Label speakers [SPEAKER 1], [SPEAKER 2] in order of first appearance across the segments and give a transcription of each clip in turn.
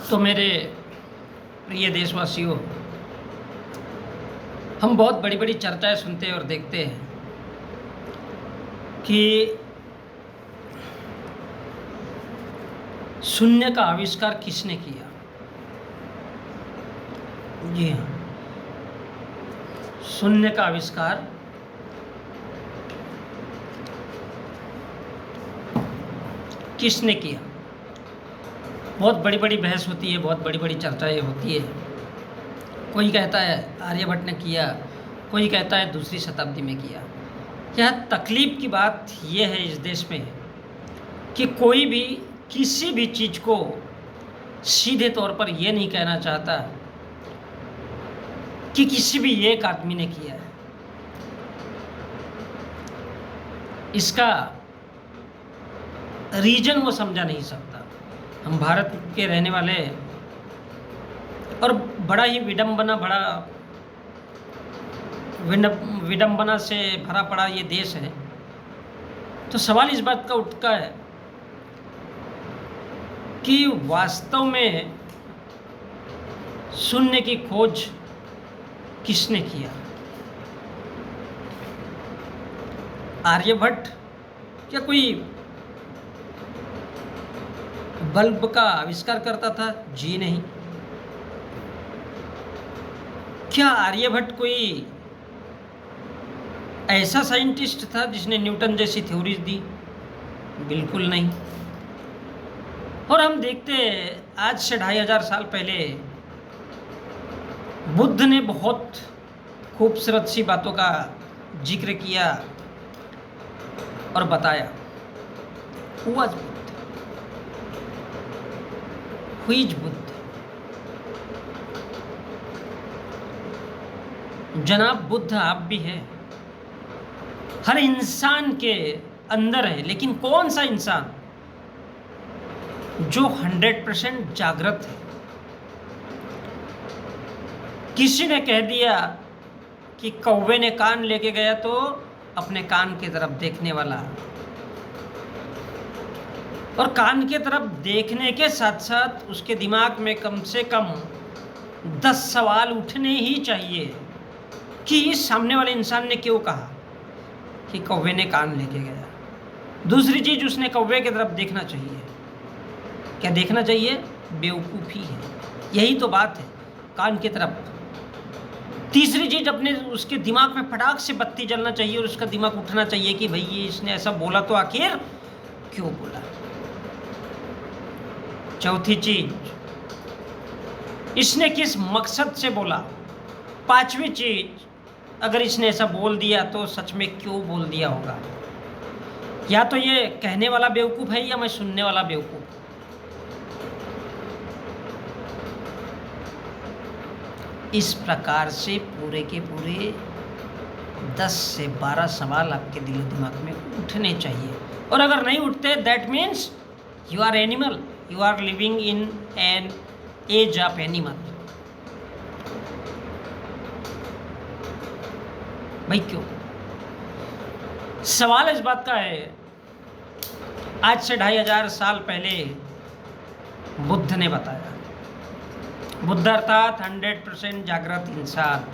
[SPEAKER 1] तो मेरे प्रिय देशवासियों, हम बहुत बड़ी बड़ी चर्चाएं सुनते हैं और देखते हैं कि शून्य का आविष्कार किसने किया। जी हाँ, शून्य का आविष्कार किसने किया। बहुत बड़ी बड़ी बहस होती है, बहुत बड़ी बड़ी चर्चाएं होती है। कोई कहता है आर्यभट्ट ने किया, कोई कहता है दूसरी शताब्दी में किया। यह तकलीफ की बात यह है इस देश में कि कोई भी किसी भी चीज़ को सीधे तौर पर यह नहीं कहना चाहता कि किसी भी एक आदमी ने किया है। इसका रीजन वो समझा नहीं सकता। हम भारत के रहने वाले और बड़ा ही विडंबना से भरा पड़ा ये देश है। तो सवाल इस बात का उठता है कि वास्तव में शून्य की खोज किसने किया। आर्यभट्ट क्या कोई बल्ब का आविष्कार करता था? जी नहीं। क्या आर्यभट्ट कोई ऐसा साइंटिस्ट था जिसने न्यूटन जैसी थ्योरीज दी? बिल्कुल नहीं। और हम देखते हैं आज से 2500 साल पहले बुद्ध ने बहुत खूबसूरत सी बातों का जिक्र किया और बताया। हुआ बुद्ध, जनाब बुद्ध आप भी हैं, हर इंसान के अंदर है। लेकिन कौन सा इंसान जो 100% जागृत है। किसी ने कह दिया कि कौवे ने कान लेके गया तो अपने कान की तरफ देखने वाला, और कान की तरफ देखने के साथ साथ उसके दिमाग में कम से कम 10 सवाल उठने ही चाहिए कि इस सामने वाले इंसान ने क्यों कहा कि कौवे ने कान लेके गया। दूसरी चीज़, उसने कौवे की तरफ देखना चाहिए। क्या देखना चाहिए? बेवकूफ़ी है। यही तो बात है, कान की तरफ। तीसरी चीज़, अपने उसके दिमाग में फटाक से बत्ती जलना चाहिए और उसका दिमाग उठना चाहिए कि भाई ये इसने ऐसा बोला तो आखिर क्यों बोला। चौथी चीज, इसने किस मकसद से बोला। पांचवी चीज, अगर इसने ऐसा बोल दिया तो सच में क्यों बोल दिया होगा। या तो ये कहने वाला बेवकूफ़ है या मैं सुनने वाला बेवकूफ़। इस प्रकार से पूरे के पूरे 10 से 12 सवाल आपके दिलो दिमाग में उठने चाहिए। और अगर नहीं उठते, that means you are animal, you are living in an age of animal। भाई क्यों? सवाल इस बात का है, आज से 2500 साल पहले बुद्ध ने बताया। बुद्ध अर्थात 100% जागृत इंसान।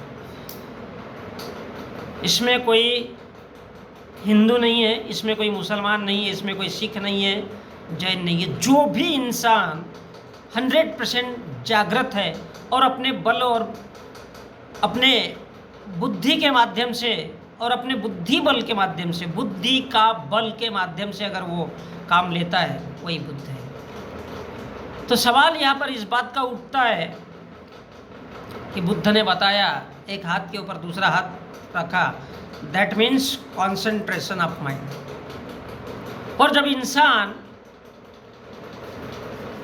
[SPEAKER 1] इसमें कोई हिंदू नहीं है, इसमें कोई मुसलमान नहीं है, इसमें कोई सिख नहीं है, जैन नहीं है। जो भी इंसान 100% जागृत है और अपने बल और अपने बुद्धि के माध्यम से और अपने बुद्धि बल के माध्यम से, बुद्धि का बल के माध्यम से अगर वो काम लेता है, वही बुद्ध है। तो सवाल यहाँ पर इस बात का उठता है कि बुद्ध ने बताया, एक हाथ के ऊपर दूसरा हाथ रखा, that means concentration of mind. और जब इंसान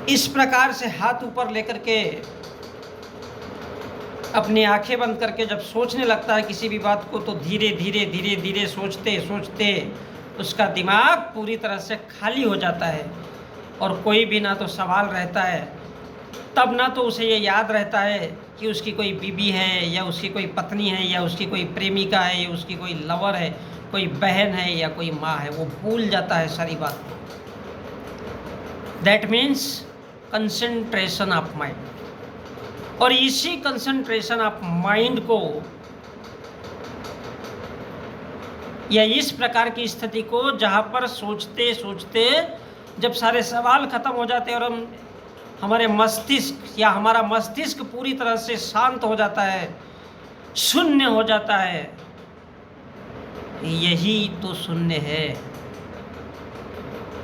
[SPEAKER 1] इस प्रकार से हाथ ऊपर लेकर के अपनी आंखें बंद करके जब सोचने लगता है किसी भी बात को, तो धीरे धीरे धीरे धीरे सोचते सोचते उसका दिमाग पूरी तरह से खाली हो जाता है। और कोई भी ना तो सवाल रहता है, तब ना तो उसे ये याद रहता है कि उसकी कोई बीबी है या उसकी कोई पत्नी है या उसकी कोई प्रेमिका है या उसकी कोई लवर है, कोई बहन है या कोई माँ है। वो भूल जाता है सारी बात। That means concentration of mind. और इसी कंसंट्रेशन ऑफ माइंड को या इस प्रकार की स्थिति को जहाँ पर सोचते सोचते जब सारे सवाल खत्म हो जाते हैं और हमारे मस्तिष्क या हमारा मस्तिष्क पूरी तरह से शांत हो जाता है, शून्य हो जाता है, यही तो शून्य है।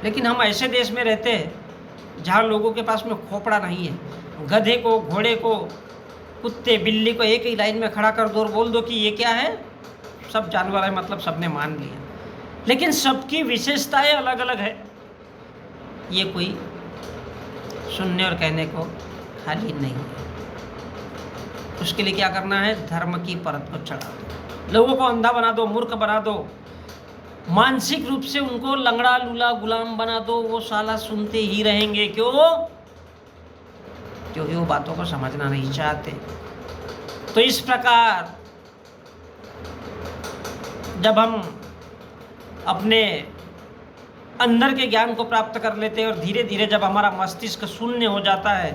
[SPEAKER 1] लेकिन हम ऐसे देश में रहते हैं जहाँ लोगों के पास में खोपड़ा नहीं है। गधे को, घोड़े को, कुत्ते, बिल्ली को एक ही लाइन में खड़ा कर दो और बोल दो कि ये क्या है, सब जानवर है, मतलब सबने मान लिया। लेकिन सबकी विशेषताएं अलग अलग है। ये कोई सुनने और कहने को खाली नहीं है। उसके लिए क्या करना है? धर्म की परत को चढ़ा दो, लोगों को अंधा बना दो, मूर्ख बना दो, मानसिक रूप से उनको लंगड़ा लूला गुलाम बना दो। वो साला सुनते ही रहेंगे। क्यों? क्योंकि वो बातों को समझना नहीं चाहते। तो इस प्रकार जब हम अपने अंदर के ज्ञान को प्राप्त कर लेते हैं और धीरे धीरे जब हमारा मस्तिष्क शून्य हो जाता है,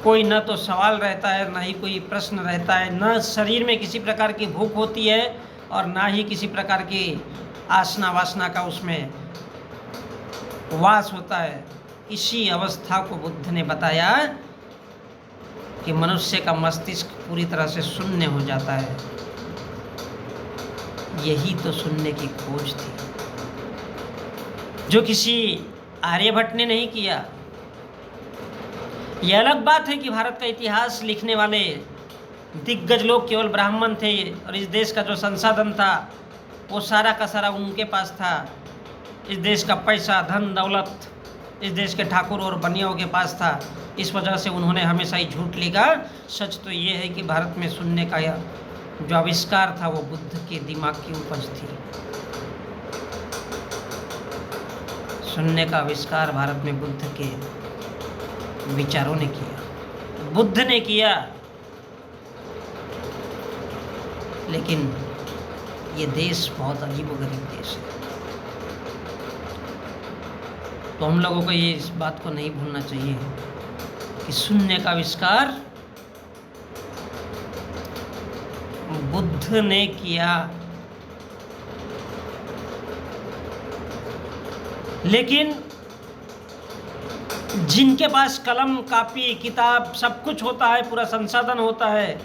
[SPEAKER 1] कोई न तो सवाल रहता है, ना ही कोई प्रश्न रहता है, न शरीर में किसी प्रकार की भूख होती है और ना ही किसी प्रकार की आसना वासना का उसमें वास होता है। इसी अवस्था को बुद्ध ने बताया कि मनुष्य का मस्तिष्क पूरी तरह से शून्य हो जाता है। यही तो शून्य की खोज थी, जो किसी आर्यभट्ट ने नहीं किया। यह अलग बात है कि भारत का इतिहास लिखने वाले दिग्गज लोग केवल ब्राह्मण थे और इस देश का जो संसाधन था वो सारा का सारा उनके पास था। इस देश का पैसा, धन, दौलत इस देश के ठाकुर और बनियाओं के पास था। इस वजह से उन्होंने हमेशा ही झूठ लिखा। सच तो ये है कि भारत में सुनने का जो आविष्कार था वो बुद्ध के दिमाग की उपज थी। सुनने का आविष्कार भारत में बुद्ध के विचारों ने किया, बुद्ध ने किया। लेकिन ये देश बहुत अजीबोगरीब देश है। तो हम लोगों को ये इस बात को नहीं भूलना चाहिए कि शून्य का आविष्कार बुद्ध ने किया। लेकिन जिनके पास कलम, कापी, किताब सब कुछ होता है, पूरा संसाधन होता है,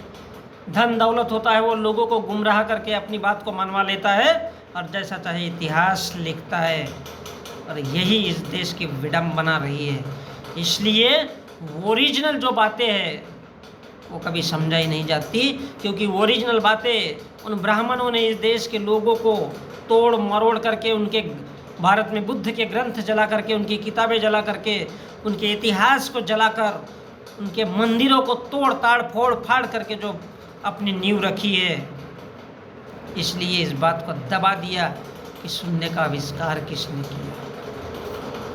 [SPEAKER 1] धन दौलत होता है, वो लोगों को गुमराह करके अपनी बात को मनवा लेता है और जैसा चाहे इतिहास लिखता है। और यही इस देश की विडंबना रही है। इसलिए ओरिजिनल जो बातें हैं वो कभी समझाई नहीं जाती, क्योंकि ओरिजिनल बातें उन ब्राह्मणों ने इस देश के लोगों को तोड़ मरोड़ करके, उनके भारत में बुद्ध के ग्रंथ जला करके, उनकी किताबें जला करके, उनके इतिहास को जलाकर, उनके मंदिरों को तोड़ ताड़ फोड़ फाड़ करके जो अपनी नींव रखी है। इसलिए इस बात को दबा दिया कि सुनने का आविष्कार किसने किया।